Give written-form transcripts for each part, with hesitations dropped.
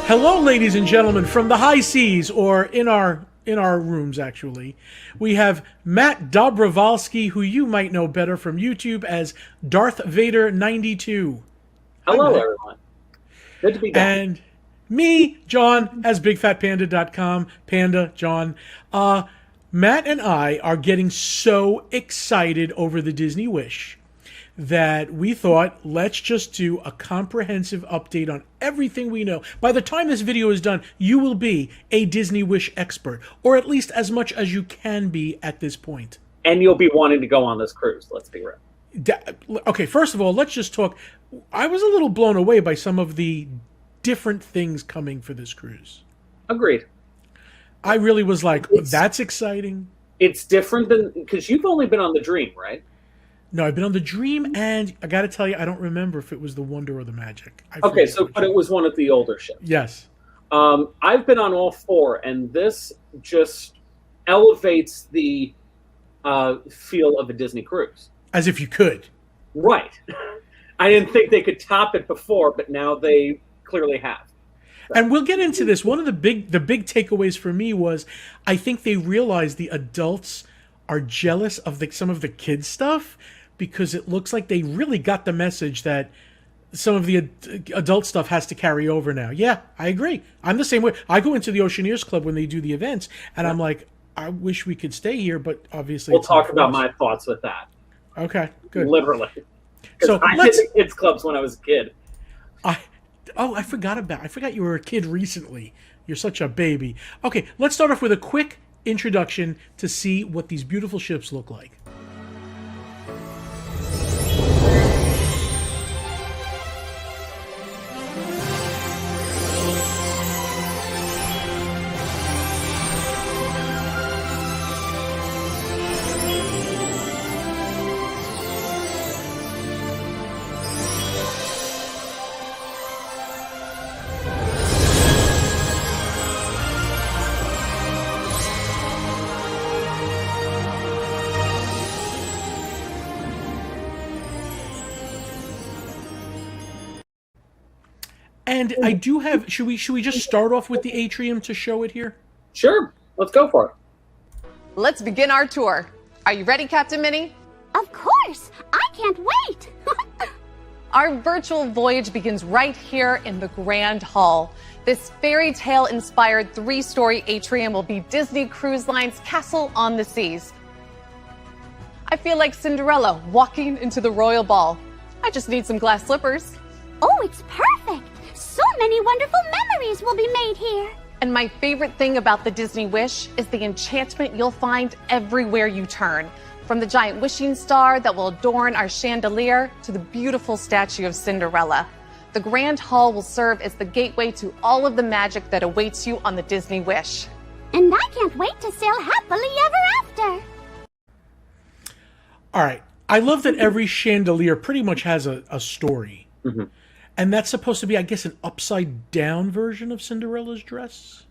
Hello, ladies and gentlemen, from the high seas, or in our rooms, actually. We have Matt Dobrovolsky, who you might know better from YouTube as Darth Vader 92. Hello, everyone. Good to be back. And me, John, as BigFatPanda.com, Panda, John. Matt and I are getting so excited over the Disney Wish that we thought, let's just do a comprehensive update on everything we know. By the time this video is done, you will be a Disney Wish expert, or at least as much as you can be at this point. And you'll be wanting to go on this cruise, let's be real. Okay, first of all, let's just talk. I was a little blown away by some of the different things coming for this cruise. Agreed. I really was like, that's exciting. It's different than, because you've only been on the Dream, right? No, I've been on the Dream, and I got to tell you, I don't remember if it was the Wonder or the Magic. Okay, so but it was one of the older ships. Yes. I've been on all four, and this just elevates the feel of a Disney cruise. As if you could. Right. I didn't think they could top it before, but now they clearly have. So. And we'll get into this. One of the big takeaways for me was, I think they realized the adults are jealous of some of the kids stuff, because it looks like they really got the message that some of the adult stuff has to carry over now. Yeah, I agree. I'm the same way. I go into the Oceaneers Club when they do the events, and I'm like, I wish we could stay here, but obviously we'll talk about my thoughts with that. Okay, good. Literally. So I did the kids clubs when I was a kid. I forgot you were a kid recently. You're such a baby. Okay, let's start off with a quick introduction to see what these beautiful ships look like. And I do have. Should we just start off with the atrium to show it here? Sure, let's go for it. Let's begin our tour. Are you ready, Captain Minnie? Of course! I can't wait! Our virtual voyage begins right here in the Grand Hall. This fairy tale inspired 3-story atrium will be Disney Cruise Line's castle on the seas. I feel like Cinderella walking into the royal ball. I just need some glass slippers. Oh, it's perfect! So many wonderful memories will be made here. And my favorite thing about the Disney Wish is the enchantment you'll find everywhere you turn. From the giant wishing star that will adorn our chandelier to the beautiful statue of Cinderella. The Grand Hall will serve as the gateway to all of the magic that awaits you on the Disney Wish. And I can't wait to sail happily ever after. All right. I love that every chandelier pretty much has a story. Mm-hmm. And that's supposed to be, I guess, an upside-down version of Cinderella's dress?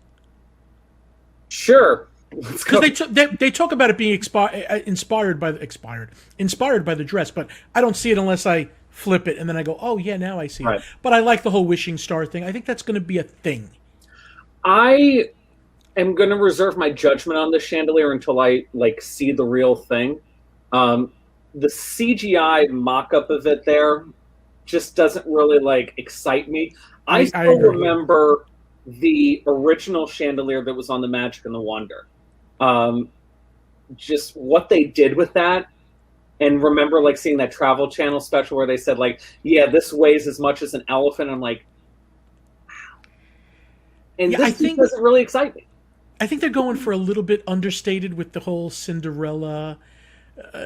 Sure. Because they talk about it being inspired by the dress, but I don't see it unless I flip it, and then I go, oh, yeah, now I see it. But I like the whole wishing star thing. I think that's going to be a thing. I am going to reserve my judgment on the chandelier until I see the real thing. The CGI mock-up of it there just doesn't really excite me. I still remember the original chandelier that was on the Magic and the Wonder. Just what they did with that, and remember seeing that Travel Channel special where they said yeah, this weighs as much as an elephant. I'm like, wow. And yeah, this doesn't really excite me. I think they're going for a little bit understated with the whole Cinderella.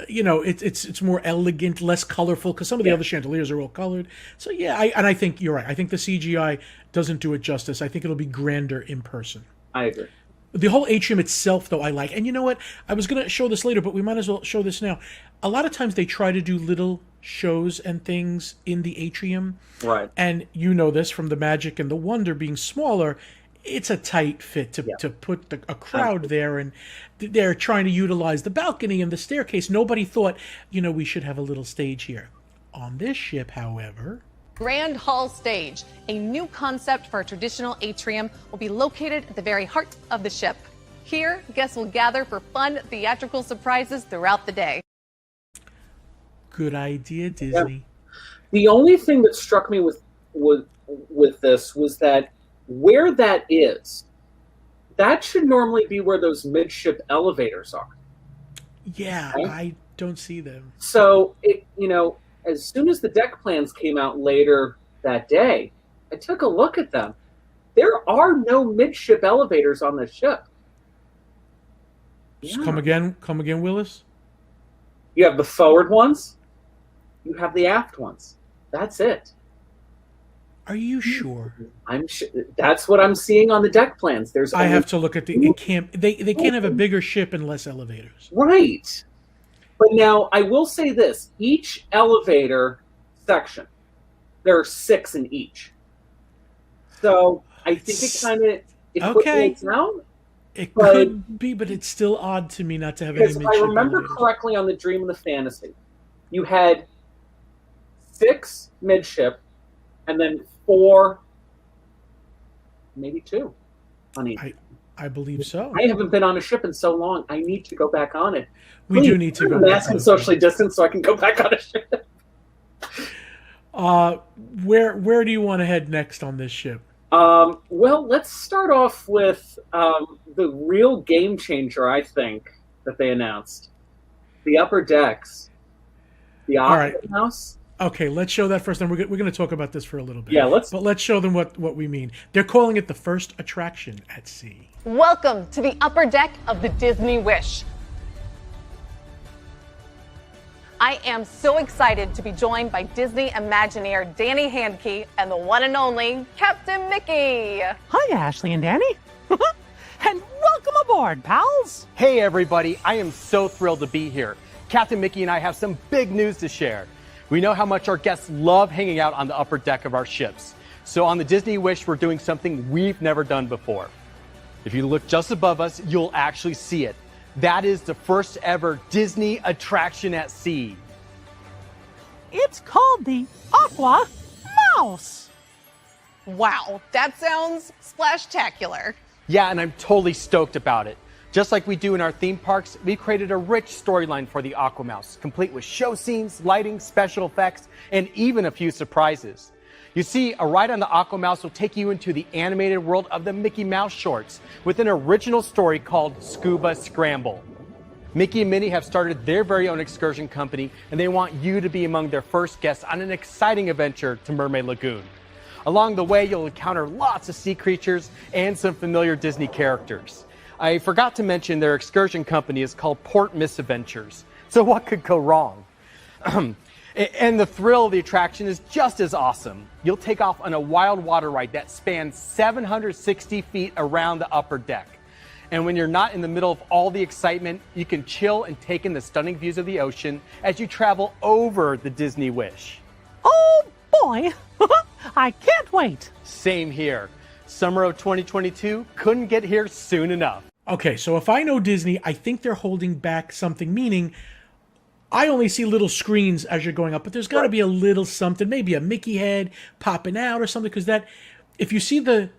It's more elegant, less colorful, because some of the other chandeliers are all colored. So yeah, I think you're right. I think the CGI doesn't do it justice. I think it'll be grander in person. I agree. The whole atrium itself, though, I like. And you know what? I was going to show this later, but we might as well show this now. A lot of times they try to do little shows and things in the atrium. Right. And you know this from the Magic and the Wonder being smaller. it's a tight fit to put a crowd there, and they're trying to utilize the balcony and the staircase. Nobody thought, we should have a little stage here. On this ship, however... Grand Hall Stage, a new concept for a traditional atrium, will be located at the very heart of the ship. Here, guests will gather for fun theatrical surprises throughout the day. Good idea, Disney. Yeah. The only thing that struck me with this was that where that is, that should normally be where those midship elevators are. Yeah, right? I don't see them. So, as soon as the deck plans came out later that day, I took a look at them. There are no midship elevators on this ship. Yeah. Come again, Willis? You have the forward ones. You have the aft ones. That's it. Are you sure? I'm sure. That's what I'm seeing on the deck plans. I have to look at they can't have a bigger ship and less elevators. Right. But now I will say this: each elevator section, there are 6 in each. So I think it puts out. It could be, but it's still odd to me not to have any midship elevators. If I remember elevators. correctly on the Dream and the Fantasy, you had 6 midship, and then 4, maybe 2 on each. I believe so. I haven't been on a ship in so long. I need to go back on it. We do need to go back on it. Socially distanced so I can go back on a ship. Where do you want to head next on this ship? Well, let's start off with the real game changer, I think, that they announced. The upper decks. The Aqua Mouse. Okay, let's show that first. Then we're going to talk about this for a little bit. Yeah, let's show them what we mean. They're calling it the first attraction at sea. Welcome to the upper deck of the Disney Wish. I am so excited to be joined by Disney Imagineer Danny Handke and the one and only Captain Mickey. Hi, Ashley and Danny. And welcome aboard, pals. Hey, everybody. I am so thrilled to be here. Captain Mickey and I have some big news to share. We know how much our guests love hanging out on the upper deck of our ships. So on the Disney Wish, we're doing something we've never done before. If you look just above us, you'll actually see it. That is the first ever Disney attraction at sea. It's called the Aqua Mouse. Wow, that sounds splashtacular. Yeah, and I'm totally stoked about it. Just like we do in our theme parks, we've created a rich storyline for the Aqua Mouse, complete with show scenes, lighting, special effects, and even a few surprises. You see, a ride on the Aqua Mouse will take you into the animated world of the Mickey Mouse shorts with an original story called Scuba Scramble. Mickey and Minnie have started their very own excursion company, and they want you to be among their first guests on an exciting adventure to Mermaid Lagoon. Along the way, you'll encounter lots of sea creatures and some familiar Disney characters. I forgot to mention their excursion company is called Port Misadventures. So what could go wrong? And the thrill of the attraction is just as awesome. You'll take off on a wild water ride that spans 760 feet around the upper deck. And when you're not in the middle of all the excitement, you can chill and take in the stunning views of the ocean as you travel over the Disney Wish. Oh boy, I can't wait. Same here. Summer of 2022 couldn't get here soon enough. Okay, so if I know Disney, I think they're holding back something, meaning I only see little screens as you're going up, but there's got to be a little something, maybe a Mickey head popping out or something, because that, if you see the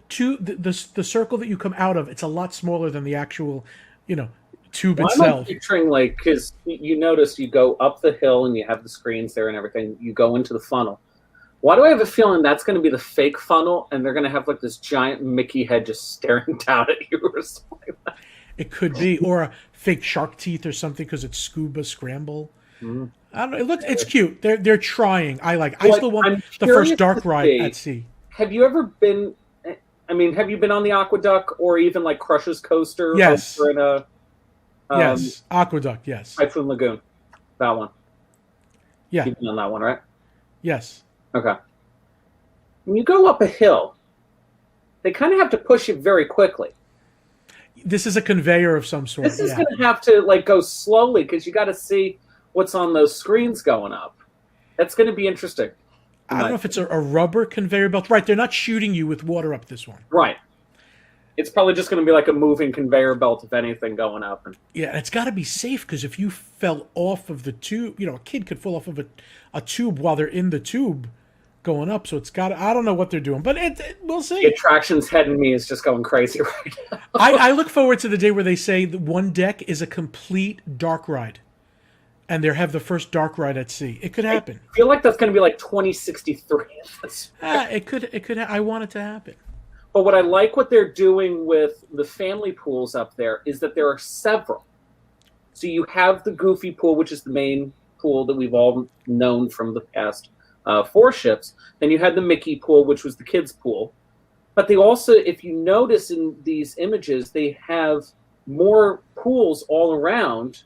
circle that you come out of, it's a lot smaller than the actual, tube itself. I'm picturing, because you notice you go up the hill and you have the screens there and everything, you go into the funnel. Why do I have a feeling that's going to be the fake funnel, and they're going to have this giant Mickey head just staring down at you or something like that? It could be, or a fake shark teeth or something because it's Scuba Scramble. Mm-hmm. I don't know. It's cute. They're trying. I still want the first dark ride at sea. Have you ever been? Have you been on the Aqueduct or even Crush's Coaster? Yes. Over in yes. Aqueduct. Yes. Typhoon Lagoon. That one. Yeah. You've been on that one, right? Yes. Okay. When you go up a hill, they kind of have to push it very quickly. This is a conveyor of some sort. This is going to have to go slowly because you got to see what's on those screens going up. That's going to be interesting. I don't know if it's a rubber conveyor belt. Right, they're not shooting you with water up this one. Right. It's probably just going to be like a moving conveyor belt, if anything, going up. And Yeah, it's got to be safe because if you fell off of the tube, you know, a kid could fall off of a tube while they're in the tube going up. So it's got I don't know what they're doing, but we'll see. the attractions head in me is just going crazy right now. I look forward to the day where they say that one deck is a complete dark ride. And they have the first dark ride at sea. It could happen. I feel like that's going to be like 2063. It could. I want it to happen. But what I like what they're doing with the family pools up there is that there are several. So you have the Goofy pool, which is the main pool that we've all known from the past 4 ships. Then you had the Mickey pool, which was the kids' pool. But they also, if you notice in these images, they have more pools all around,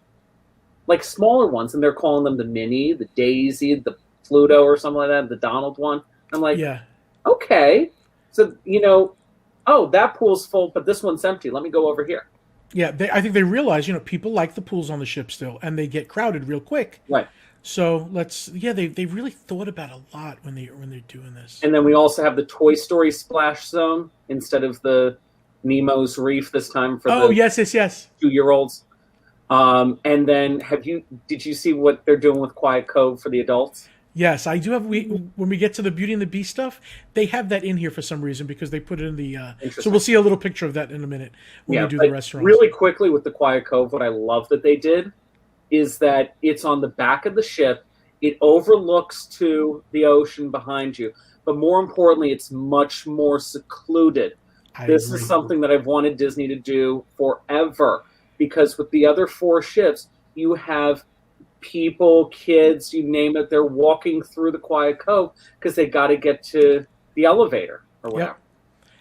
like smaller ones, and they're calling them the Minnie, the Daisy, the Pluto, or something like that, the Donald one. I'm like, Yeah. okay. So, that pool's full, but this one's empty. Let me go over here. Yeah, I think they realize, people like the pools on the ship still, and they get crowded real quick. Right. So they really thought about a lot when they're doing this. And then we also have the Toy Story splash zone instead of the Nemo's Reef this time for the yes. 2-year-olds. And then did you see what they're doing with Quiet Cove for the adults? Yes, I do have. When we get to the Beauty and the Beast stuff, they have that in here for some reason because they put it in the. So we'll see a little picture of that in a minute when we do the restaurant. Really quickly with the Quiet Cove, what I love that they did is that it's on the back of the ship. It overlooks to the ocean behind you, but more importantly, it's much more secluded. This is something that I've wanted Disney to do forever, because with the other 4 ships, you have people, kids, you name it, they're walking through the Quiet Cove because they got to get to the elevator or whatever. Yep.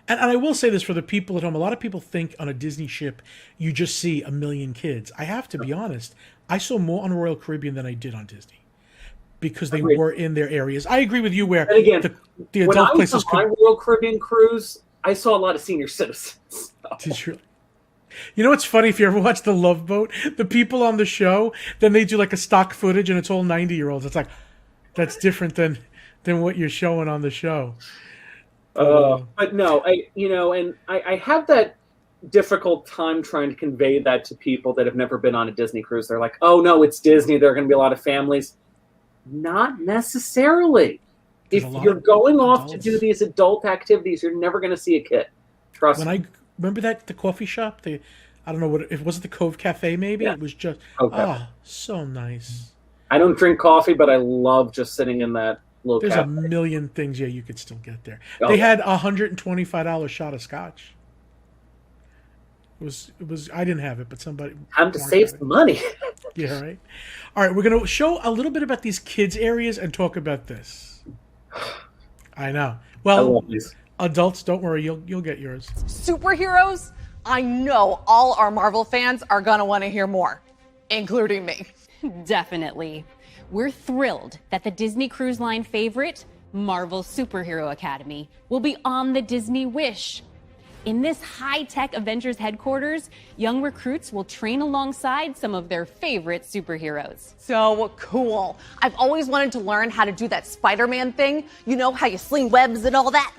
And I will say this for the people at home. A lot of people think on a Disney ship, you just see a million kids. I have to be honest. I saw more on Royal Caribbean than I did on Disney because they were in their areas. I agree with you where and again, the adult places on my Royal Caribbean cruise, I saw a lot of senior citizens. Did you? You know what's funny? If you ever watch The Love Boat, the people on the show, then they do like a stock footage and it's all 90-year-olds. It's like, that's different than what you're showing on the show. But no, I have that difficult time trying to convey that to people that have never been on a Disney cruise. They're like, oh no, it's Disney. There are going to be a lot of families. Not necessarily. If you're going off to do these adult activities, you're never going to see a kid. Trust me. Remember the coffee shop? I don't know what it was. It the Cove Cafe? Maybe it was just so nice. I don't drink coffee, but I love just sitting in that little. There's cafe. a million things. Yeah, you could still get there. They had $125 shot of scotch. It was. I didn't have it, but somebody. Time to save some money. Yeah, right. All right, we're gonna show a little bit about these kids areas and talk about this. I know. Well, I love these. Adults, don't worry, you'll get yours. Superheroes? I know all our Marvel fans are gonna want to hear more, including me. Definitely. We're thrilled that the Disney Cruise Line favorite, Marvel Superhero Academy, will be on the Disney Wish. In this high-tech Avengers headquarters, young recruits will train alongside some of their favorite superheroes. So cool. I've always wanted to learn how to do that Spider-Man thing. You know, how you sling webs and all that.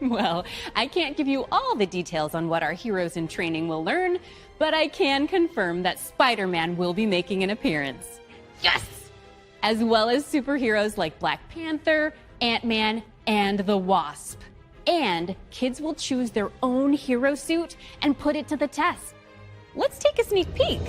Well, I can't give you all the details on what our heroes in training will learn, but I can confirm that Spider-Man will be making an appearance. Yes! As well as superheroes like Black Panther, Ant-Man, and the Wasp. And kids will choose their own hero suit and put it to the test. Let's take a sneak peek.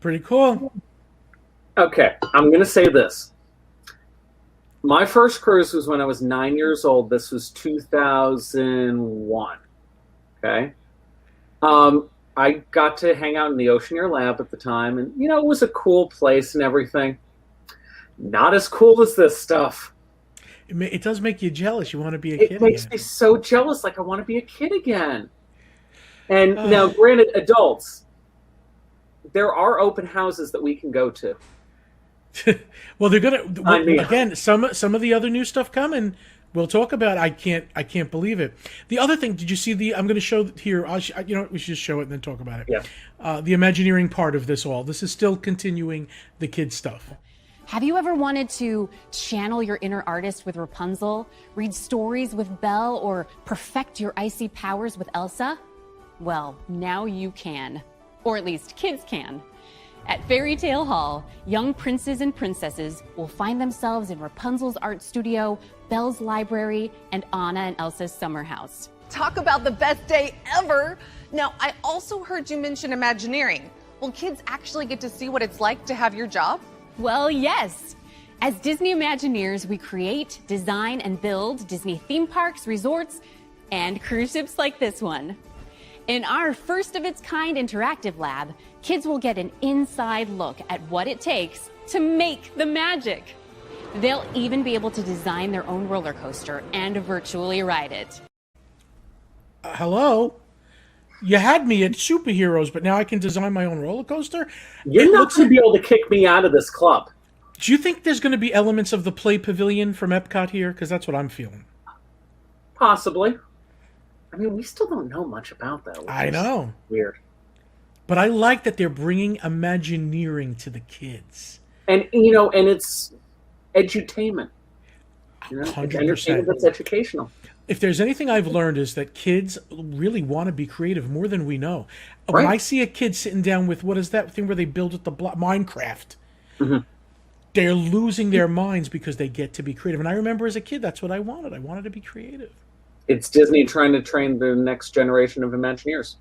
Pretty cool. Okay, I'm going to say this. My first cruise was when I was 9 years old. This was 2001. Okay. I got to hang out in the Oceaneer Lab at the time, and, it was a cool place and everything. Not as cool as this stuff. It does make you jealous. You want to be a kid again. It makes me so jealous. Like, I want to be a kid again. And now, granted, adults, there are open houses that we can go to. Well, they're gonna again. Some of the other new stuff coming. We'll talk about. I can't believe it. The other thing, did you see the? I'm going to show here. You know, we should just show it and then talk about it. Yeah. The Imagineering part of this all. This is still continuing the kids stuff. Have you ever wanted to channel your inner artist with Rapunzel, read stories with Belle, or perfect your icy powers with Elsa? Well, now you can. Or at least kids can. At Fairytale Hall, young princes and princesses will find themselves in Rapunzel's art studio, Belle's library, and Anna and Elsa's summer house. Talk about the best day ever. Now, I also heard you mention Imagineering. Will kids actually get to see what it's like to have your job? Well, yes. As Disney Imagineers, we create, design, and build Disney theme parks, resorts, and cruise ships like this one. In our first-of-its-kind interactive lab, kids will get an inside look at what it takes to make the magic. They'll even be able to design their own roller coaster and virtually ride it. Hello? You had me at superheroes, but now I can design my own roller coaster? You're not going to be able to kick me out of this club. Do you think there's going to be elements of the Play Pavilion from Epcot here? Because that's what I'm feeling. Possibly. I mean, we still don't know much about that. I know. Weird. But I like that they're bringing Imagineering to the kids. And, you know, and it's edutainment. You know? 100%. It's entertainment that's educational. If there's anything I've learned is that kids really want to be creative more than we know. Right. When I see a kid sitting down with, what is that thing where they build with the Minecraft? Mm-hmm. They're losing their minds because they get to be creative. And I remember as a kid, that's what I wanted. I wanted to be creative. It's Disney trying to train the next generation of Imagineers.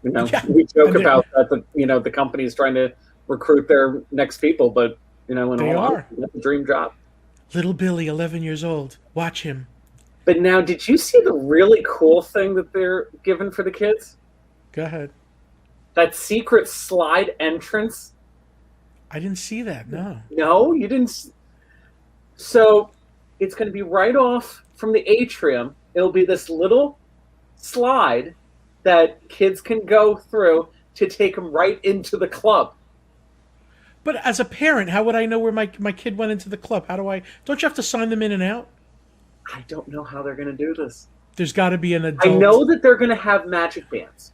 You know, Yeah. we joke about that. The company is trying to recruit their next people, but in all honesty, that's a dream job. Little Billy, 11 years old. Watch him. But now, did you see the really cool thing that they're giving for the kids? Go ahead. That secret slide entrance. I didn't see that. No. No, you didn't. So it's going to be right off from the atrium. It'll be this little slide that kids can go through to take them right into the club. But as a parent, how would I know where my kid went into the club? Don't you have to sign them in and out? I don't know how they're going to do this. There's got to be an adult. I know that they're going to have magic bands.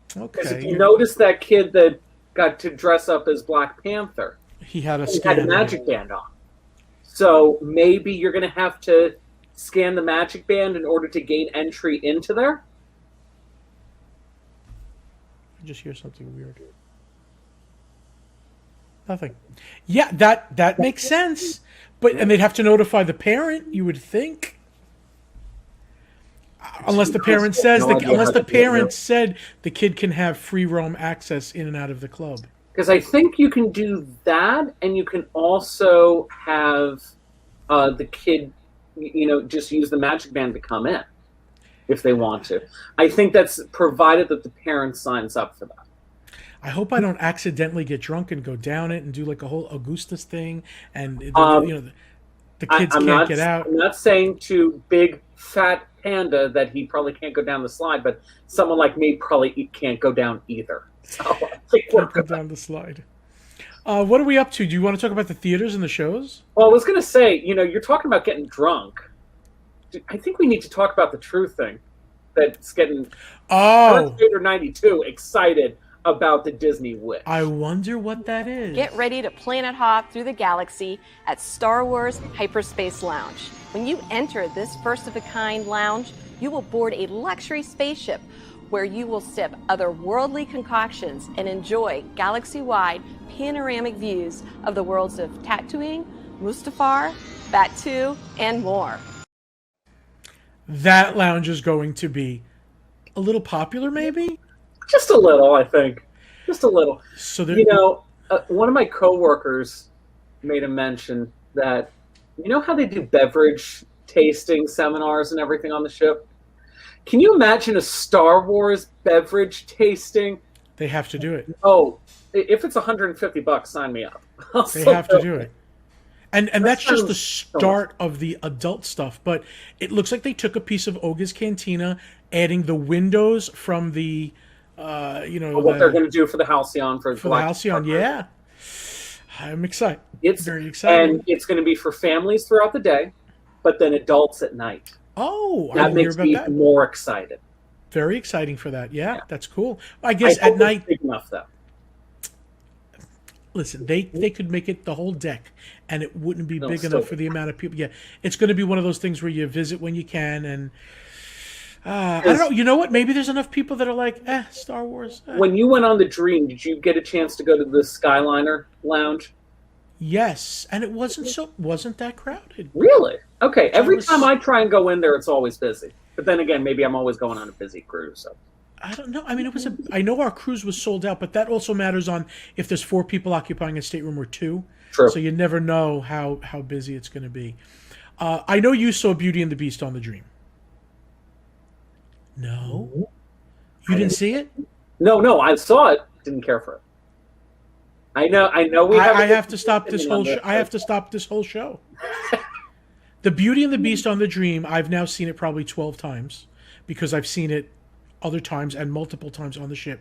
Because if Okay. you notice that kid that got to dress up as Black Panther, He had a he had a scan. magic band on. So maybe you're going to have to scan the magic band in order to gain entry into there. I just hear something weird. Nothing. Yeah, that makes sense. And they'd have to notify the parent, you would think. Unless the parent says said the kid can have free roam access in and out of the club. Because I think you can do that, and you can also have the kid, just use the magic band to come in if they want to. I think that's provided that the parent signs up for that. I hope I don't accidentally get drunk and go down it and do like a whole Augustus thing, and the kids can't get out. I'm not saying to big fat Panda that he probably can't go down the slide, but someone like me probably can't go down either. So I think we're Can't go down the slide. What are we up to? Do you want to talk about the theaters and the shows? Well, I was going to say, you're talking about getting drunk. I think we need to talk about the true thing that's getting Theater 92 excited about the Disney Wish. I wonder what that is. Get ready to planet hop through the galaxy at Star Wars Hyperspace Lounge. When you enter this first-of-a-kind lounge, you will board a luxury spaceship where you will sip otherworldly concoctions and enjoy galaxy-wide panoramic views of the worlds of Tatooine, Mustafar, Batuu, and more. That lounge is going to be a little popular, maybe? Just a little, I think. Just a little. So one of my coworkers made a mention that, how they do beverage tasting seminars and everything on the ship? Can you imagine a Star Wars beverage tasting? They have to do it. Oh, if it's $150, sign me up. They have to do it. And that's just the start of the adult stuff. But it looks like they took a piece of Oga's Cantina, adding the windows from the, what they're going to do for the Halcyon. For the Halcyon, yeah. I'm excited. It's very excited. And it's going to be for families throughout the day. but then adults at night. Oh, I That didn't hear makes about me that. more excited. Very exciting for that. Yeah, Yeah. that's cool. I guess I hope at night. it's big enough though. Listen, they could make it the whole deck, and it wouldn't be No, big still- enough for the amount of people. Yeah, it's going to be one of those things where you visit when you can, and I don't know. You know what? Maybe there's enough people that are like, Star Wars. When you went on the Dream, did you get a chance to go to the Skyliner Lounge? Yes, and it wasn't that crowded. Really? Okay. Every was- time I try and go in there, it's always busy. But then again, maybe I'm always going on a busy cruise. So. I don't know. I mean, I know our cruise was sold out, but that also matters on if there's 4 people occupying a stateroom or 2. True. So you never know how busy it's going to be. I know you saw Beauty and the Beast on the Dream. No, you didn't see it. No, I saw it. Didn't care for it. I know. I have to stop this whole. I have to stop this whole show. The Beauty and the Beast on the Dream. I've now seen it probably 12 times because I've seen it other times and multiple times on the ship.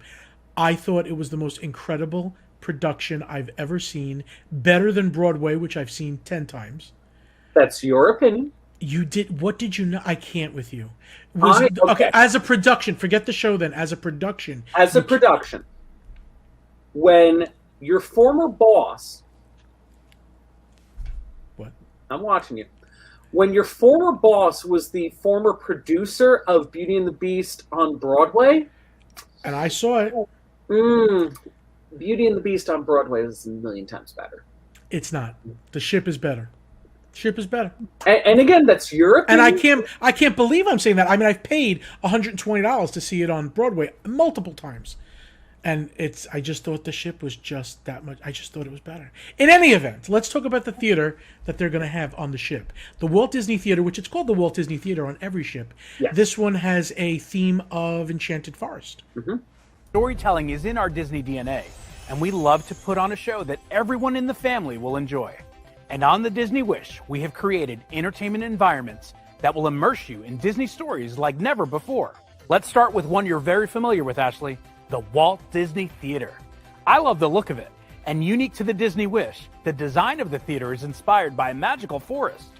I thought it was the most incredible production I've ever seen. Better than Broadway, which I've seen 10 times. That's your opinion. You did. What did you know? I can't with you. Okay. As a production, forget the show. Then, as a production, when your former boss, what? I'm watching you. When your former boss was the former producer of Beauty and the Beast on Broadway, and I saw it. Beauty and the Beast on Broadway is a million times better. It's not. The ship is better. Ship is better. And again, that's your opinion. And I can't believe I'm saying that. I mean, I've paid $120 to see it on Broadway multiple times. And I just thought the ship was just that much. I just thought it was better. In any event, let's talk about the theater that they're going to have on the ship. The Walt Disney Theater, which it's called the Walt Disney Theater on every ship. Yes. This one has a theme of Enchanted Forest. Mm-hmm. Storytelling is in our Disney DNA, and we love to put on a show that everyone in the family will enjoy. And on the Disney Wish, we have created entertainment environments that will immerse you in Disney stories like never before. Let's start with one you're very familiar with, Ashley, the Walt Disney Theater. I love the look of it, and unique to the Disney Wish, the design of the theater is inspired by a magical forest.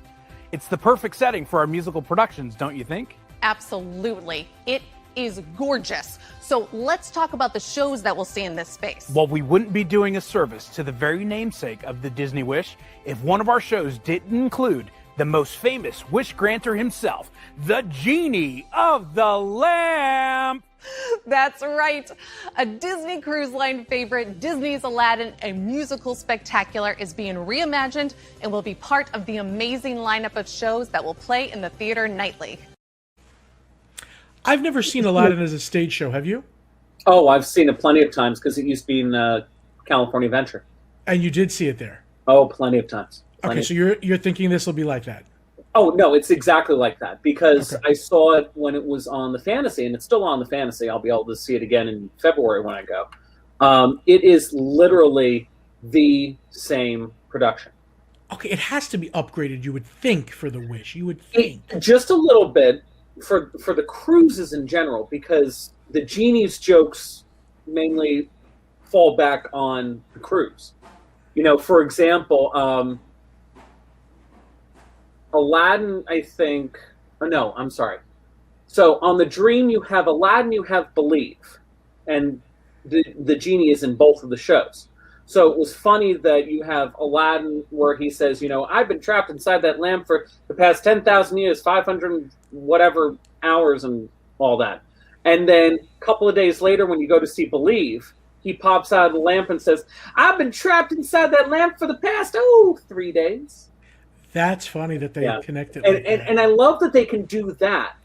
It's the perfect setting for our musical productions, don't you think? Absolutely. It is gorgeous. So let's talk about the shows that we'll see in this space. Well, we wouldn't be doing a service to the very namesake of the Disney Wish if one of our shows didn't include the most famous wish granter himself, the Genie of the Lamp. That's right. A Disney Cruise Line favorite, Disney's Aladdin, a musical spectacular, is being reimagined and will be part of the amazing lineup of shows that will play in the theater nightly. I've never seen Aladdin as a stage show. Have you? Oh, I've seen it plenty of times because it used to be in California Adventure. And you did see it there? Oh, plenty of times. Okay, so you're thinking this will be like that? Oh, no, it's exactly like that because Okay. I saw it when it was on the Fantasy, and it's still on the Fantasy. I'll be able to see it again in February when I go. It is literally the same production. Okay, it has to be upgraded, you would think, for the Wish. You would think. Just a little bit for the cruises in general, because the Genie's jokes mainly fall back on the cruise. You know, for example, Aladdin, I think. Oh, no, I'm sorry. So on the Dream, you have Aladdin, you have Believe, and the Genie is in both of the shows. So it was funny that you have Aladdin where he says, you know, I've been trapped inside that lamp for the past 10,000 years, 500 whatever hours and all that. And then a couple of days later when you go to see Believe, he pops out of the lamp and says, I've been trapped inside that lamp for the past, 3 days. That's funny that they connected. And I love that they can do that.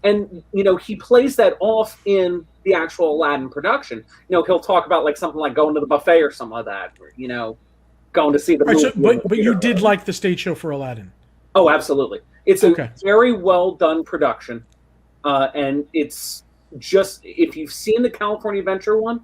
And, you know, he plays that off in the actual Aladdin production. You know, he'll talk about like something like going to the buffet or something like that, or, you know, going to see the movie. But you did like the stage show for Aladdin? Oh, absolutely. It's a very well done production. And it's just, if you've seen the California Adventure one,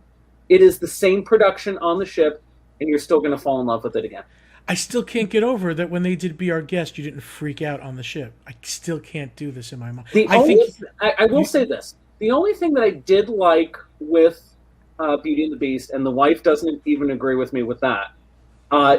it is the same production on the ship, and you're still going to fall in love with it again. I still can't get over that when they did Be Our Guest, you didn't freak out on the ship. I still can't do this in my mind. I will say this. The only thing that I did like with Beauty and the Beast, and the wife doesn't even agree with me with that,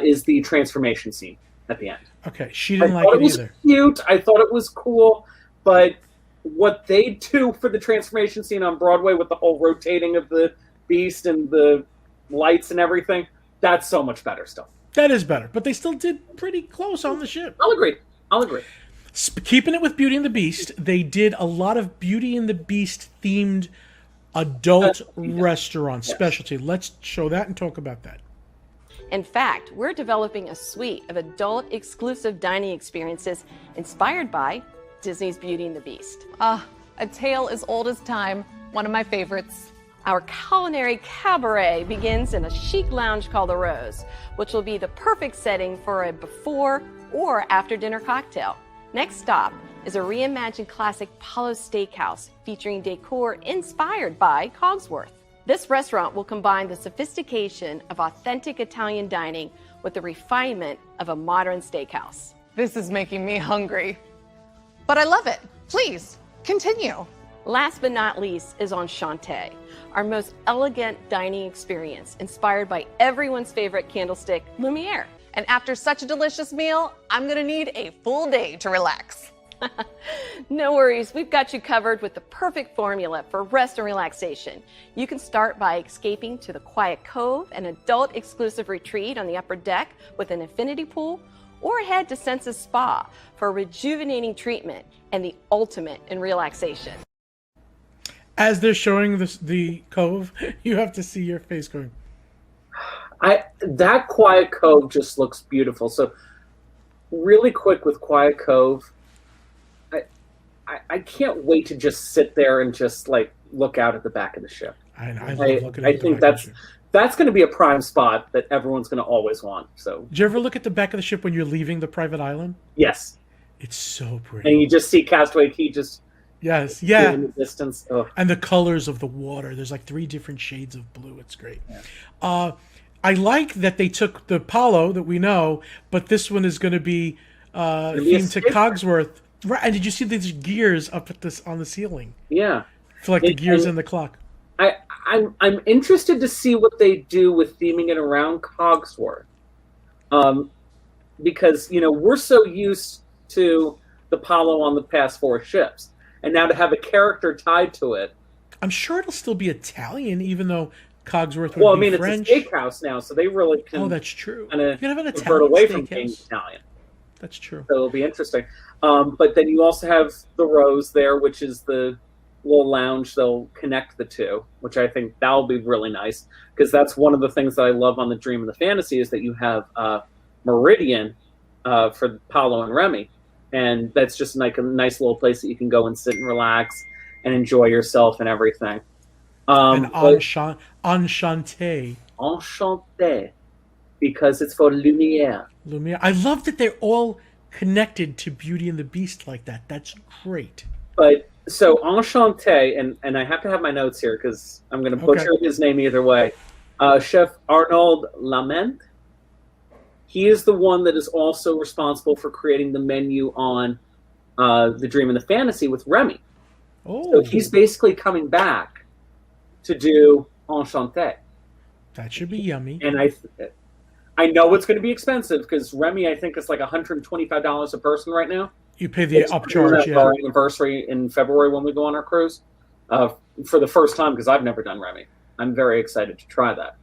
is the transformation scene. at the end. Okay, she didn't like thought it was either. Cute. I thought it was cool, but what they do for the transformation scene on Broadway with the whole rotating of the beast and the lights and everything, that's so much better still. That is better, but they still did pretty close on the ship. I'll agree. Keeping it with Beauty and the Beast, they did a lot of Beauty and the Beast themed adult restaurant specialty. Let's show that and talk about that. In fact, we're developing a suite of adult exclusive dining experiences inspired by Disney's Beauty and the Beast. A tale as old as time, one of my favorites. Our culinary cabaret begins in a chic lounge called the Rose, which will be the perfect setting for a before or after dinner cocktail. Next stop is a reimagined classic Palo Steakhouse featuring decor inspired by Cogsworth. This restaurant will combine the sophistication of authentic Italian dining with the refinement of a modern steakhouse. This is making me hungry. But I love it. Please, continue. Last but not least is Enchante, our most elegant dining experience inspired by everyone's favorite candlestick, Lumiere. And after such a delicious meal, I'm gonna need a full day to relax. No worries, we've got you covered with the perfect formula for rest and relaxation. You can start by escaping to the quiet Cove, an adult exclusive retreat on the upper deck with an infinity pool, or head to Senses Spa for a rejuvenating treatment and the ultimate in relaxation. As they're showing the Cove, you have to see your face going. That Quiet Cove just looks beautiful. So really quick with Quiet Cove, I can't wait to just sit there and just like look out at the back of the ship. I love looking at I the think back of the ship. that's going to be a prime spot that everyone's going to always want. So Did you ever look at the back of the ship when you're leaving the private island? yes, It's so pretty. and you just see Castaway Key just Yes, yeah. in the distance. Oh. And the colors of the water. There's like 3 different shades of blue. It's great. Yeah. I like that they took the Apollo that we know, but this one is going to be themed to Cogsworth. Right. And did you see these gears up at this on the ceiling? Yeah, For like the gears in the clock. I'm interested to see what they do with theming it around Cogsworth, because we're so used to the Apollo on the past 4 ships, and now to have a character tied to it. I'm sure it'll still be Italian, even though Cogsworth would be French. It's a steakhouse now, so they really can. Oh, that's true. You can have an convert Italian away from being steakhouse. Italian. That's true. So it'll be interesting. But then you also have the Rose there, which is the little lounge. They'll connect the two, which I think that'll be really nice, because that's one of the things that I love on the Dream and the Fantasy is that you have Meridian for Paolo and Remy, and that's just like a nice little place that you can go and sit and relax and enjoy yourself and everything. And Enchanté. Enchanté, because it's for Lumiere. Lumiere. I love that they're all connected to Beauty and the Beast like that. That's great. But so Enchanté, and I have to have my notes here because I'm going to butcher his name either way. Chef Arnaud Lament. He is the one that is also responsible for creating the menu on the Dream and the Fantasy with Remy. Oh, so he's basically coming back to do Enchanté. That should be yummy. And I know it's going to be expensive because Remy, I think, is like $125 a person right now. You pay the upcharge, yeah. Our anniversary in February when we go on our cruise for the first time, because I've never done Remy. I'm very excited to try that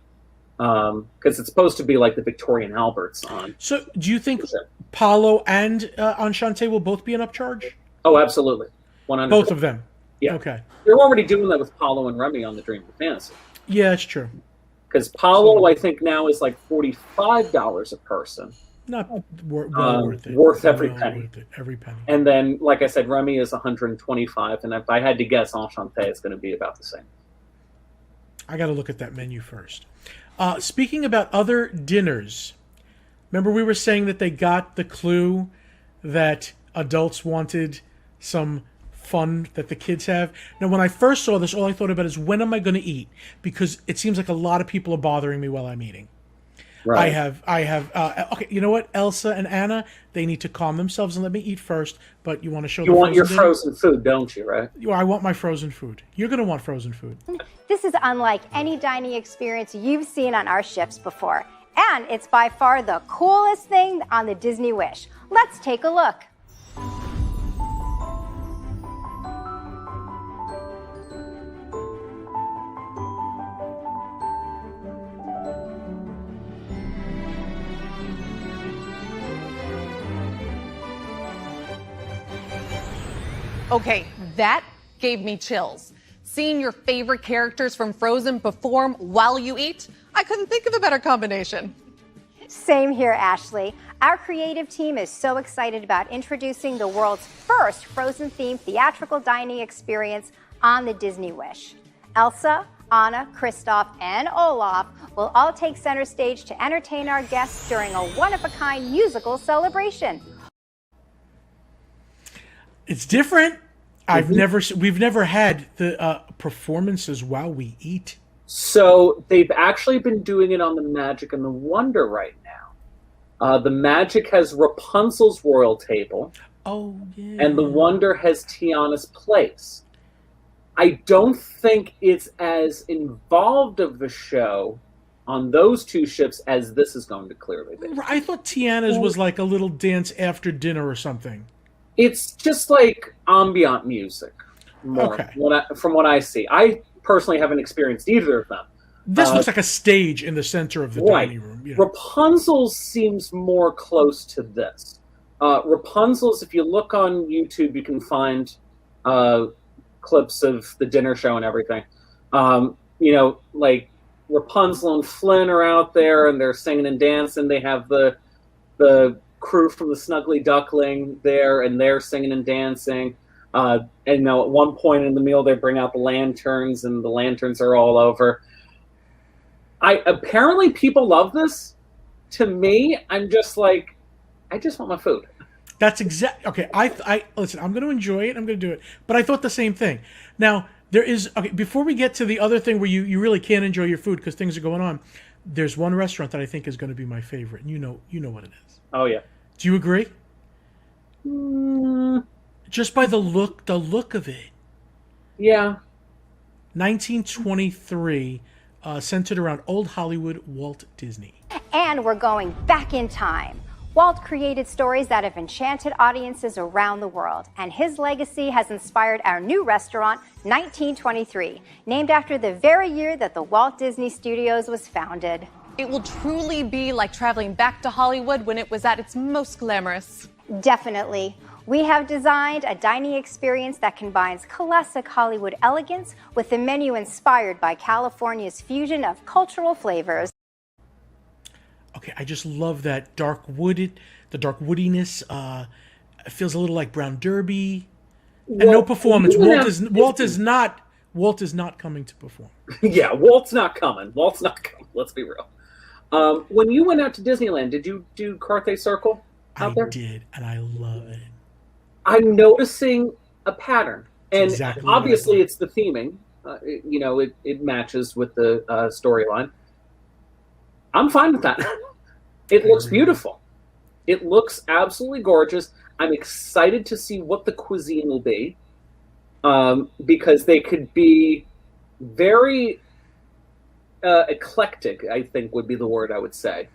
because it's supposed to be like the Victorian Alberts on. So, do you think Paolo and Enchanté will both be an upcharge? Oh, absolutely, 100%. Both of them. Yeah. Okay. They're already doing that with Paolo and Remy on the Dream of Fantasy. Yeah, it's true. Because Paolo, I think now is like $45 a person. Not worth it. Worth every penny. Worth it, every penny. And then, like I said, Remy is $125, and if I had to guess, Enchanté is going to be about the same. I got to look at that menu first. Speaking about other dinners, remember we were saying that they got the clue that adults wanted some fun that the kids have. Now, when I first saw this, all I thought about is when am I going to eat? Because it seems like a lot of people are bothering me while I'm eating. Right. I have. Okay, you know what? Elsa and Anna, they need to calm themselves and let me eat first. But you want to show you want your frozen food, don't you? Right? I want my frozen food. You're going to want frozen food. This is unlike any dining experience you've seen on our ships before. And it's by far the coolest thing on the Disney Wish. Let's take a look. Okay, that gave me chills. Seeing your favorite characters from Frozen perform while you eat, I couldn't think of a better combination. Same here, Ashley. Our creative team is so excited about introducing the world's first Frozen-themed theatrical dining experience on the Disney Wish. Elsa, Anna, Kristoff, and Olaf will all take center stage to entertain our guests during a one-of-a-kind musical celebration. It's different. We've never had the performances while we eat. So they've actually been doing it on the Magic and the Wonder right now. The Magic has Rapunzel's royal table. Oh, yeah. And the Wonder has Tiana's place. I don't think it's as involved of the show on those two ships as this is going to clearly be. I thought Tiana's was like a little dance after dinner or something. It's just like ambient music, more, Okay. from what I see. I personally haven't experienced either of them. This looks like a stage in the center of the dining room. You know. Rapunzel's seems more close to this. Rapunzel's, if you look on YouTube, you can find clips of the dinner show and everything. Like Rapunzel and Flynn are out there and they're singing and dancing. They have the crew from the Snuggly Duckling there, and they're singing and dancing. And at one point in the meal, they bring out the lanterns, and the lanterns are all over. Apparently, people love this. To me, I'm just like, I just want my food. That's okay. I listen. I'm going to enjoy it. I'm going to do it. But I thought the same thing. Now there is before we get to the other thing where you really can't enjoy your food because things are going on. There's one restaurant that I think is going to be my favorite, and you know what it is. Oh yeah. Do you agree? Just by the look of it. Yeah. 1923, centered around old Hollywood Walt Disney. And we're going back in time. Walt created stories that have enchanted audiences around the world, and his legacy has inspired our new restaurant, 1923, named after the very year that the Walt Disney Studios was founded. It will truly be like traveling back to Hollywood when it was at its most glamorous. Definitely. We have designed a dining experience that combines classic Hollywood elegance with a menu inspired by California's fusion of cultural flavors. Okay, I just love that the dark woodiness. It feels a little like Brown Derby. And no performance. Walt is not coming to perform. Yeah, Walt's not coming. Let's be real. When you went out to Disneyland, did you do Carthay Circle out there? I did, and I love it. I'm noticing a pattern, and exactly obviously it's the theming. It matches with the storyline. I'm fine with that. It looks beautiful. It looks absolutely gorgeous. I'm excited to see what the cuisine will be, because they could be very eclectic, I think would be the word I would say,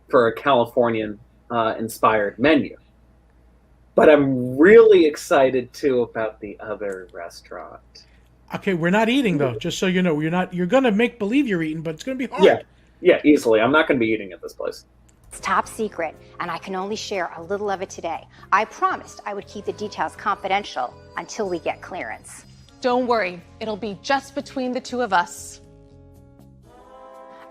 for a Californian inspired menu. But I'm really excited too about the other restaurant. Okay, we're not eating though, just so you know. You're gonna make believe you're eating, but it's gonna be hard. Yeah, easily. I'm not gonna be eating at this place. It's top secret, and I can only share a little of it today. I promised I would keep the details confidential until we get clearance. Don't worry, it'll be just between the two of us.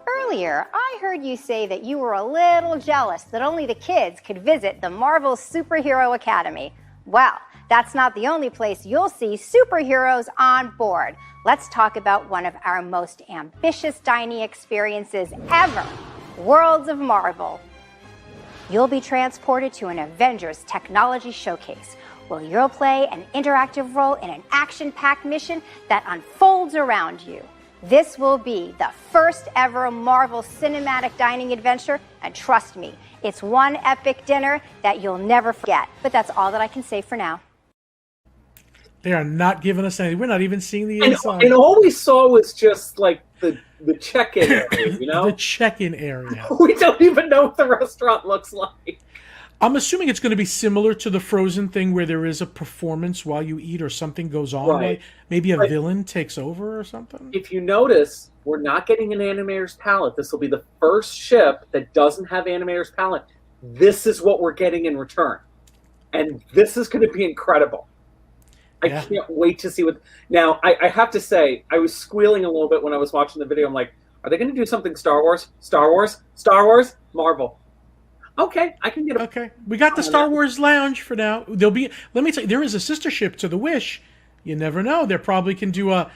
Earlier, I heard you say that you were a little jealous that only the kids could visit the Marvel Superhero Academy. Well, that's not the only place you'll see superheroes on board. Let's talk about one of our most ambitious dining experiences ever, Worlds of Marvel. You'll be transported to an Avengers technology showcase where you'll play an interactive role in an action-packed mission that unfolds around you. This will be the first ever Marvel cinematic dining adventure, and trust me, it's one epic dinner that you'll never forget. But that's all that I can say for now. They are not giving us anything. We're not even seeing the inside. And all we saw was just like the the check-in area, you know? The check-in area. We don't even know what the restaurant looks like. I'm assuming it's going to be similar to the Frozen thing where there is a performance while you eat or something goes on. Right. Like maybe a villain takes over or something. If you notice, we're not getting an animator's palette. This will be the first ship that doesn't have animator's palette. This is what we're getting in return. And this is going to be incredible. I can't wait to see what... Now, I have to say, I was squealing a little bit when I was watching the video. I'm like, are they going to do something Star Wars? Star Wars? Star Wars? Marvel. Okay, I can get a... Okay, we got the Star Wars Lounge for now. There'll be... Let me tell you, there is a sister ship to the Wish. You never know. They probably can do a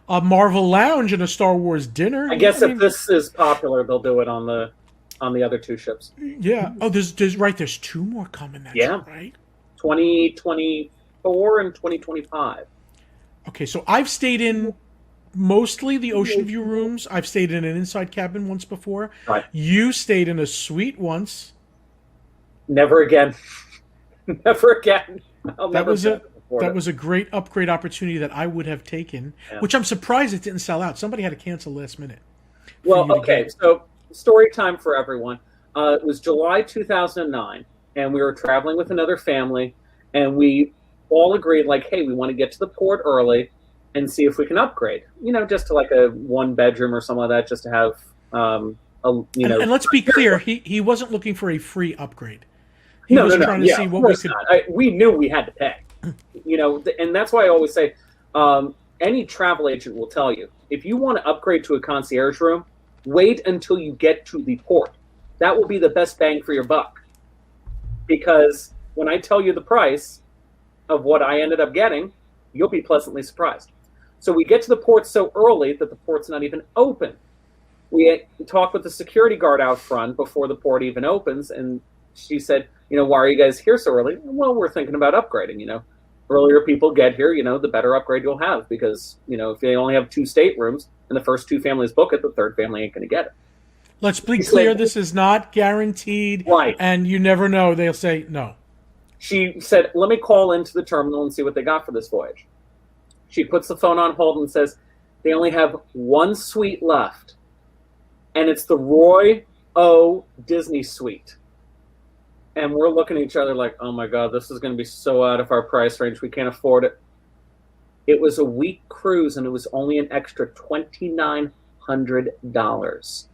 Marvel Lounge and a Star Wars dinner. I guess if this is popular, they'll do it on the other two ships. Yeah. Oh, there's there's two more coming. That's right. 2024 and 2025. Okay, so I've stayed in mostly the Ocean View rooms. I've stayed in an inside cabin once before. Right. You stayed in a suite once. Never again. Never again. That was a great upgrade opportunity that I would have taken, which I'm surprised it didn't sell out. Somebody had to cancel last minute. Well, okay, so story time for everyone. It was July 2009, and we were traveling with another family, and we all agreed, like, hey, we want to get to the port early and see if we can upgrade. You know, just to like a one bedroom or something like that, just to have, and let's be clear, he wasn't looking for a free upgrade. He was trying to see what we could. We knew we had to pay. And that's why I always say, any travel agent will tell you, if you want to upgrade to a concierge room, wait until you get to the port. That will be the best bang for your buck. Because when I tell you the price of what I ended up getting, you'll be pleasantly surprised. So we get to the port so early that the port's not even open. We talk with the security guard out front before the port even opens, and she said, why are you guys here so early? Well, we're thinking about upgrading, Earlier people get here, the better upgrade you'll have, because, if they only have 2 staterooms and the first 2 families book it, the third family ain't going to get it. Let's be clear, this is not guaranteed, right? And you never know. They'll say no. She said, let me call into the terminal and see what they got for this voyage. She puts the phone on hold and says, they only have 1 suite left, and it's the Roy O. Disney suite. And we're looking at each other like, oh my God, this is going to be so out of our price range. We can't afford it. It was a week cruise, and it was only an extra $2,900.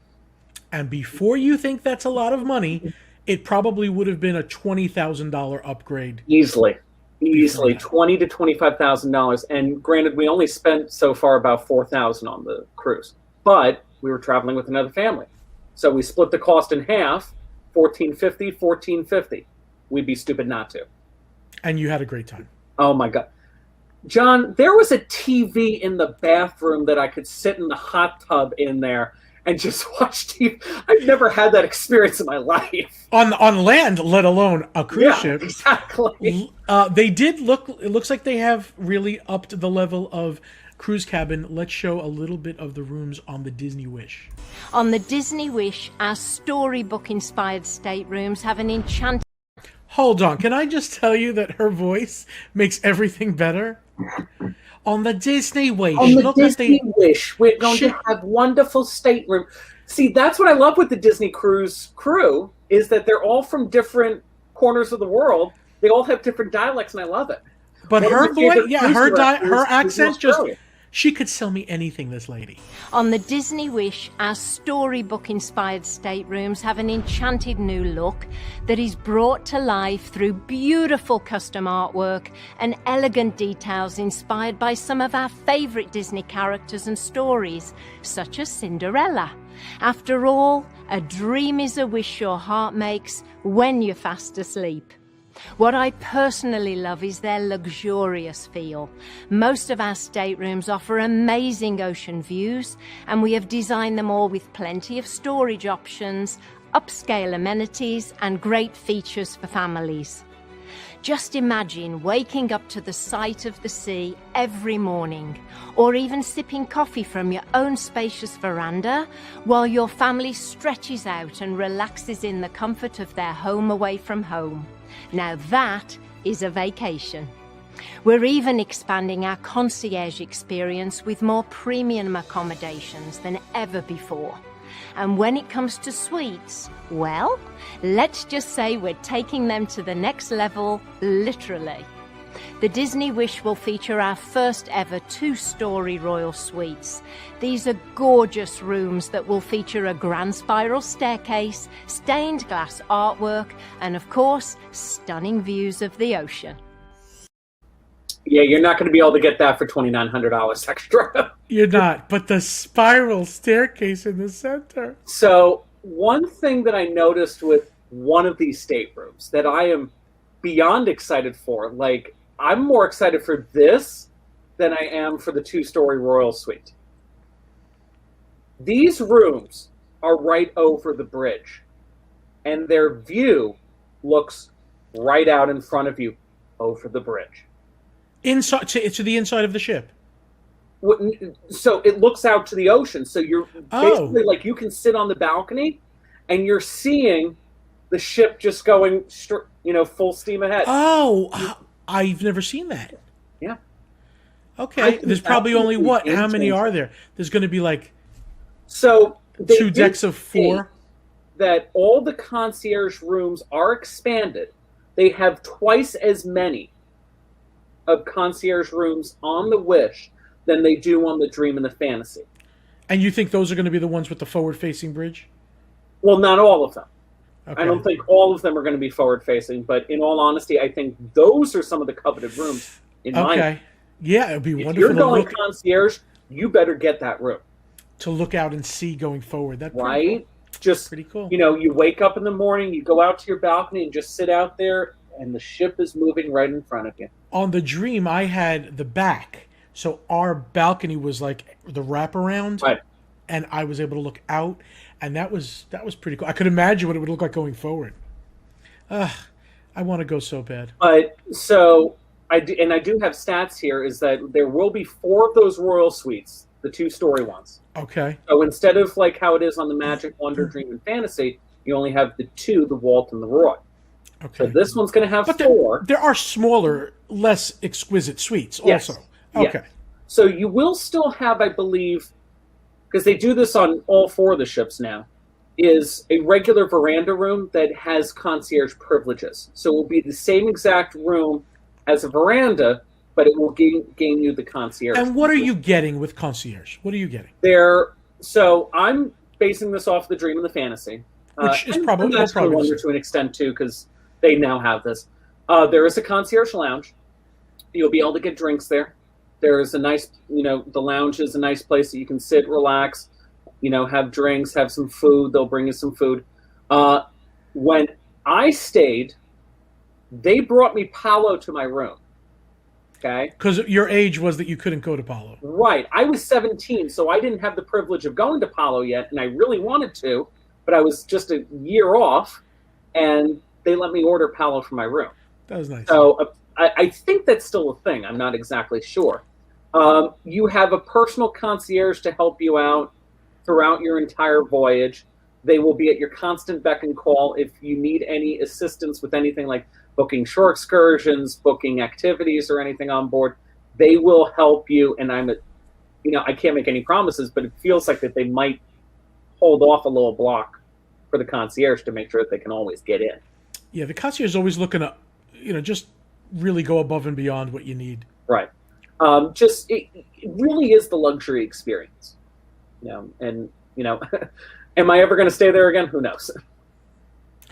And before you think that's a lot of money, it probably would have been a $20,000 upgrade. Easily $20,000 to $25,000. And granted, we only spent so far about $4,000 on the cruise, but we were traveling with another family, so we split the cost in half. $1,450. We'd be stupid not to. And you had a great time. Oh my God. John, there was a TV in the bathroom that I could sit in the hot tub in there and just watch TV. I've never had that experience in my life. On land, let alone a cruise ship. Exactly. It looks like they have really upped the level of cruise cabin. Let's show a little bit of the rooms on the Disney Wish. On the Disney Wish, our storybook-inspired staterooms have an enchanting... Hold on, can I just tell you that her voice makes everything better? On the Disney Wish. Wish, we're going to have wonderful stateroom. See, that's what I love with the Disney Cruise crew, is that they're all from different corners of the world. They all have different dialects, and I love it. But her voice, her accent just... She could sell me anything, this lady. On the Disney Wish, our storybook-inspired staterooms have an enchanted new look that is brought to life through beautiful custom artwork and elegant details inspired by some of our favorite Disney characters and stories, such as Cinderella. After all, a dream is a wish your heart makes when you're fast asleep. What I personally love is their luxurious feel. Most of our staterooms offer amazing ocean views, and we have designed them all with plenty of storage options, upscale amenities, and great features for families. Just imagine waking up to the sight of the sea every morning, or even sipping coffee from your own spacious veranda while your family stretches out and relaxes in the comfort of their home away from home. Now that is a vacation. We're even expanding our concierge experience with more premium accommodations than ever before. And when it comes to suites, well, let's just say we're taking them to the next level, literally. The Disney Wish will feature our first ever 2-story royal suites. These are gorgeous rooms that will feature a grand spiral staircase, stained glass artwork, and of course, stunning views of the ocean. Yeah, you're not going to be able to get that for $2,900 extra. You're not, but the spiral staircase in the center. So one thing that I noticed with one of these staterooms that I am beyond excited for, like I'm more excited for this than I am for the 2-story royal suite. These rooms are right over the bridge, and their view looks right out in front of you over the bridge. Inside to the inside of the ship. So it looks out to the ocean. So you're basically like you can sit on the balcony, and you're seeing the ship just going, full steam ahead. Oh, I've never seen that. Yeah. Okay. There's probably only what? How many are there? There's going to be like so 2 decks of 4. That all the concierge rooms are expanded. They have twice as many of concierge rooms on the Wish than they do on the Dream and the Fantasy. And you think those are going to be the ones with the forward-facing bridge? Well, not all of them. Okay. I don't think all of them are going to be forward-facing, but in all honesty, I think those are some of the coveted rooms in my opinion. Yeah, it would be wonderful. If you're going concierge, you better get that room. To look out and see going forward. That's right? Cool. Just, pretty cool. You wake up in the morning, you go out to your balcony and just sit out there, and the ship is moving right in front of you. On the Dream, I had the back, so our balcony was like the wraparound, right. And I was able to look out, and that was pretty cool. I could imagine what it would look like going forward. I want to go so bad. But so I do have stats here. Is that there will be 4 of those royal suites, the 2-story ones. Okay. So instead of like how it is on the Magic, Wonder, Dream, and Fantasy, you only have the 2, the Walt and the Roy. Okay. So this one's going to have 4. There are smaller, less exquisite suites also. Yes. Okay. So you will still have, I believe, because they do this on all 4 of the ships now, is a regular veranda room that has concierge privileges. So it will be the same exact room as a veranda, but it will gain you the concierge. And what are you getting with concierge? What are you getting? So I'm basing this off the Dream and the Fantasy. Which is probably Wonder to an extent too, because they now have this. There is a concierge lounge. You'll be able to get drinks there. There is a nice, the lounge is a nice place that you can sit, relax, have drinks, have some food. They'll bring you some food. When I stayed, they brought me Palo to my room. Okay. Because your age was that you couldn't go to Palo. Right. I was 17, so I didn't have the privilege of going to Palo yet, and I really wanted to, but I was just a year off, and they let me order Palo for my room. That was nice. So I think that's still a thing. I'm not exactly sure. You have a personal concierge to help you out throughout your entire voyage. They will be at your constant beck and call if you need any assistance with anything like booking shore excursions, booking activities, or anything on board. They will help you. And I can't make any promises, but it feels like that they might hold off a little block for the concierge to make sure that they can always get in. Yeah, the concierge is always looking to, just really go above and beyond what you need. Right. It really is the luxury experience. Am I ever going to stay there again? Who knows?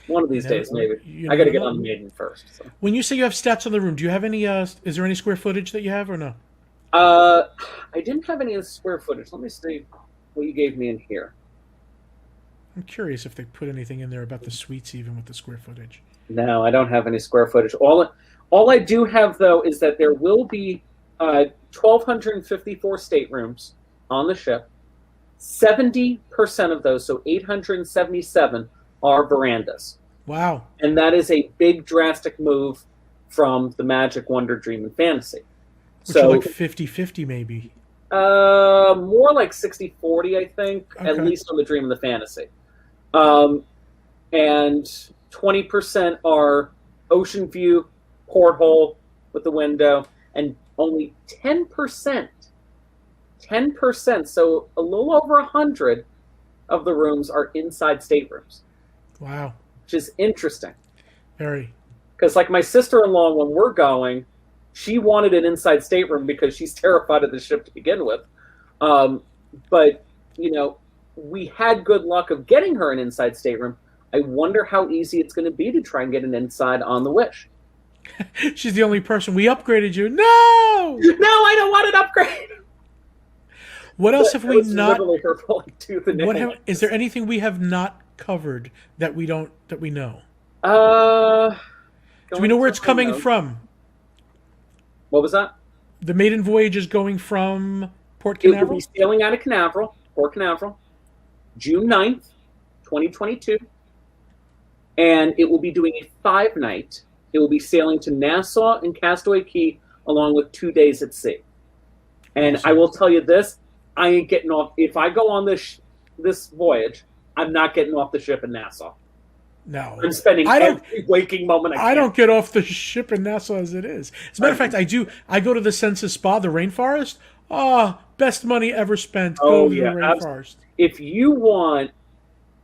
One of these days, maybe. I got to get on the Maiden first. So. When you say you have stats on the room, do you have any? Is there any square footage that you have, or no? I didn't have any of the square footage. Let me see what you gave me in here. I'm curious if they put anything in there about the suites, even with the square footage. No, I don't have any square footage. All I do have, though, is that there will be 1,254 staterooms on the ship. 70% of those, so 877, are verandas. Wow. And that is a big, drastic move from the Magic, Wonder, Dream, and Fantasy. Which are like 50-50 maybe. More like 60-40, I think, Okay. at least on the Dream and the Fantasy. And 20% are ocean view, porthole with the window, and only 10%, so a little over 100 of the rooms are inside staterooms. Wow. Which is interesting. Very. Because like my sister-in-law, when we're going, she wanted an inside stateroom because she's terrified of the ship to begin with. But, you know, we had good luck of getting her an inside stateroom. I wonder how easy it's going to be to try and get an inside on the Wish. She's the only person. We upgraded you. No! No, I don't want an upgrade! What else have we not... Her pulling tooth and nail. Is there anything we have not covered that we know? Do we know where it's coming from? What was that? The maiden voyage is going from Port Canaveral? It will be sailing out of Canaveral, Port Canaveral, June 9th, 2022. And it will be doing a 5-night. It will be sailing to Nassau and Castaway Cay along with 2 days at sea. And I will tell you this, I ain't getting off. If I go on this voyage, I'm not getting off the ship in Nassau. No. I'm spending every waking moment I don't get off the ship in Nassau as it is. As a matter of fact, I do. I go to the Senses Spa, the rainforest. Oh, best money ever spent. Go to the rainforest. If you want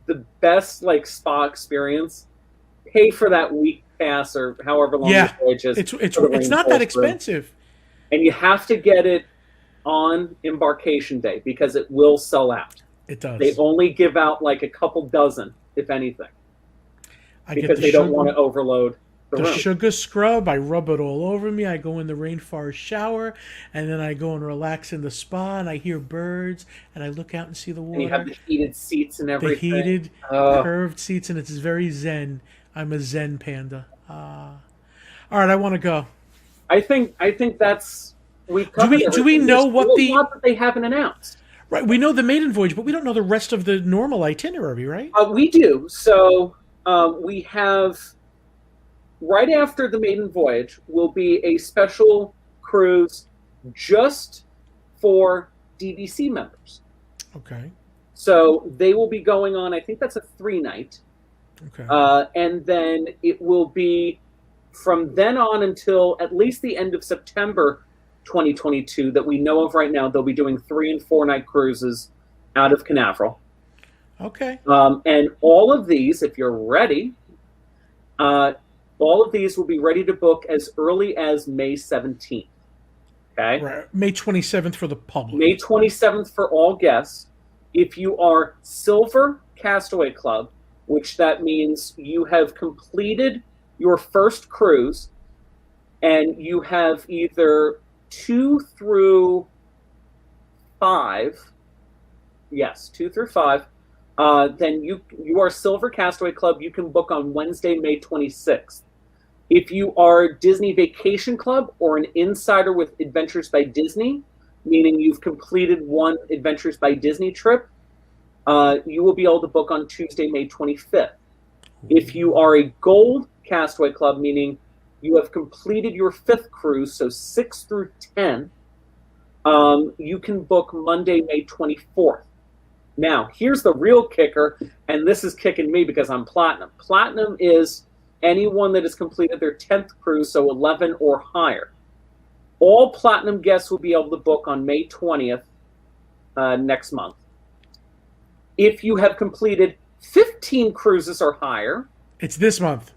the best spa experience, pay for that week pass or however long the voyage is. It's not that expensive. And you have to get it on embarkation day because it will sell out. It does. They only give out a couple dozen, if anything. Because they don't want to overload the room. Sugar scrub, I rub it all over me. I go in the rainforest shower, and then I go and relax in the spa, and I hear birds, and I look out and see the water. And you have the heated seats and everything. The heated, curved seats, and it's very zen. I'm a zen panda. All right, I want to go. I think that's we've covered. Do we know what that they haven't announced? Right, we know the maiden voyage, but we don't know the rest of the normal itinerary, right? We do. So. We have, right after the maiden voyage, will be a special cruise just for DVC members. Okay. So they will be going on, I think that's a 3-night. Okay. And then it will be from then on until at least the end of September 2022 that we know of right now. They'll be doing 3- and 4-night cruises out of Canaveral. Okay. And all of these, if you're ready, all of these will be ready to book as early as May 17th. Okay? Right. May 27th for the public. May 27th for all guests. If you are Silver Castaway Club, which that means you have completed your first cruise and you have either 2 through 5, yes, 2 through 5, then you are Silver Castaway Club. You can book on Wednesday, May 26th. If you are Disney Vacation Club or an insider with Adventures by Disney, meaning you've completed one Adventures by Disney trip, you will be able to book on Tuesday, May 25th. If you are a Gold Castaway Club, meaning you have completed your 5th cruise, so 6 through 10, you can book Monday, May 24th. Now, here's the real kicker, and this is kicking me because I'm Platinum. Platinum is anyone that has completed their 10th cruise, so 11 or higher. All Platinum guests will be able to book on May 20th next month. If you have completed 15 cruises or higher... It's this month.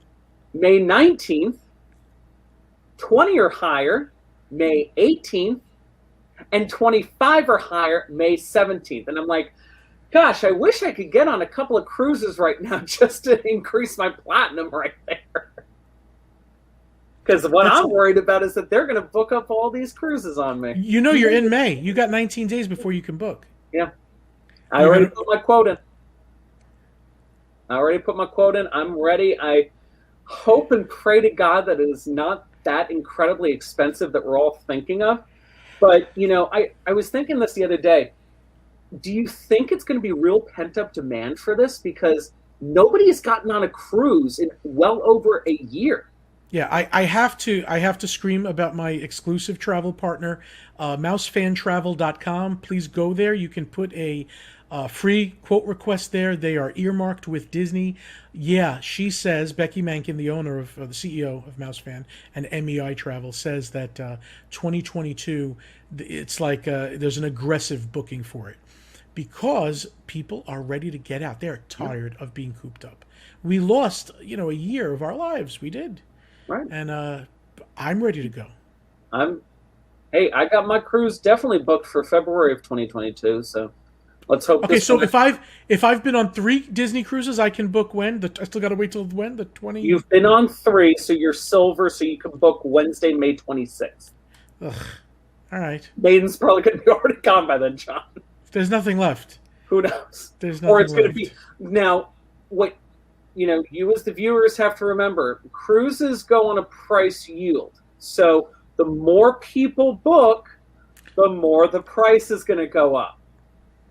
May 19th, 20 or higher, May 18th, and 25 or higher, May 17th. And I'm like... Gosh, I wish I could get on a couple of cruises right now just to increase my platinum right there. Because what I'm worried about is that they're going to book up all these cruises on me. You know you're in May. You got 19 days before you can book. Yeah. I already put my quote in. I'm ready. I hope and pray to God that it is not that incredibly expensive that we're all thinking of. But, you know, I was thinking this the other day. Do you think it's going to be real pent-up demand for this? Because nobody has gotten on a cruise in well over a year. Yeah, I have to scream about my exclusive travel partner, mousefantravel.com. Please go there. You can put a free quote requests there. They are earmarked with Disney. Yeah, she says, Becky Mankin, the owner of the CEO of Mousefan and MEI Travel, says that 2022, it's like there's an aggressive booking for it because people are ready to get out. They're tired of being cooped up. We lost, a year of our lives. We did. Right. And I'm ready to go. I got my cruise definitely booked for February of 2022, so let's hope. Okay, so if I've been on 3 Disney cruises, I can book when? I still got to wait till when? The 20? You've been on 3, so you're silver, so you can book Wednesday, May 26th. Ugh. All right. Maiden's probably going to be already gone by then, John. There's nothing left. Who knows? There's nothing or it's going to left. be now. What you as the viewers have to remember: cruises go on a price yield. So the more people book, the more the price is going to go up.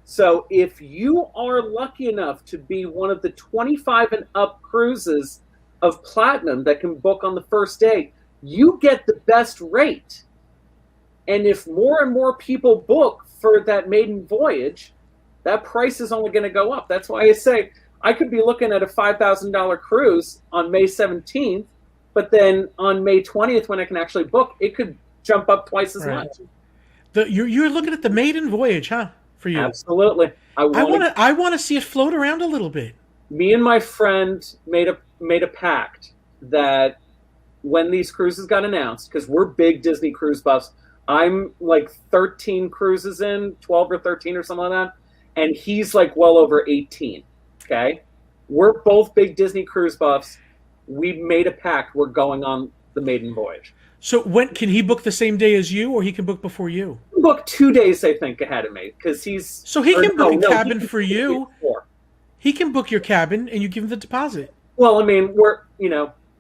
So if you are lucky enough to be one of the 25 and up cruises of Platinum that can book on the first day, you get the best rate. And if more and more people book for that maiden voyage, that price is only going to go up. That's why I say I could be looking at a $5,000 cruise on May 17th, but then on May 20th, when I can actually book, it could jump up twice as much. You're looking at the maiden voyage, huh? For you, absolutely. I want to see it float around a little bit. Me and my friend made a pact that when these cruises got announced, because we're big Disney cruise buffs, I'm like 13 cruises in, 12 or 13 or something like that, and he's like well over 18. Okay, we're both big Disney cruise buffs. We made a pact. We're going on the maiden voyage. So when can he book the same day as you, or he can book before you? Book 2 days, I think, ahead of me, because he's. So he can book a cabin he for you. He can book your cabin, and you give him the deposit. Well, I mean,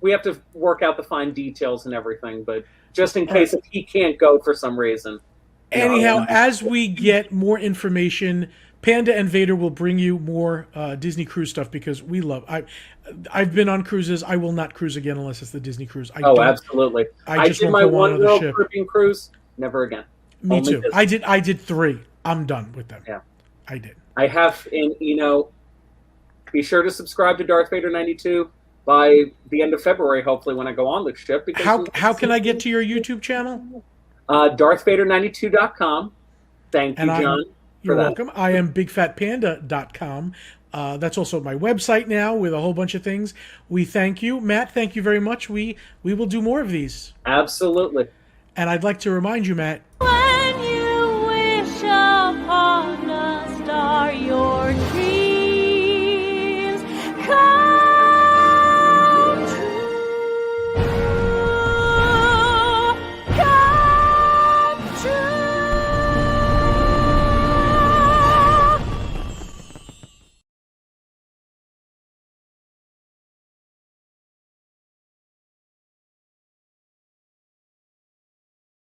we have to work out the fine details and everything, but just in case if he can't go for some reason. Anyhow, as we get more information, Panda and Vader will bring you more Disney cruise stuff because we love. I've been on cruises. I will not cruise again unless it's the Disney cruise. Absolutely. I just did won't my go on one ship. Caribbean cruise. Never again. Me Only too. Disney. I did 3. I'm done with them. Yeah, I did. I have, and be sure to subscribe to Darth Vader 92 by the end of February. Hopefully, when I go on the ship. Because how can I get to your YouTube channel? DarthVader92.com. Thank you, John. You're welcome. I am BigFatPanda.com. That's also my website now with a whole bunch of things. We thank you. Matt, thank you very much. We will do more of these. Absolutely. And I'd like to remind you, Matt.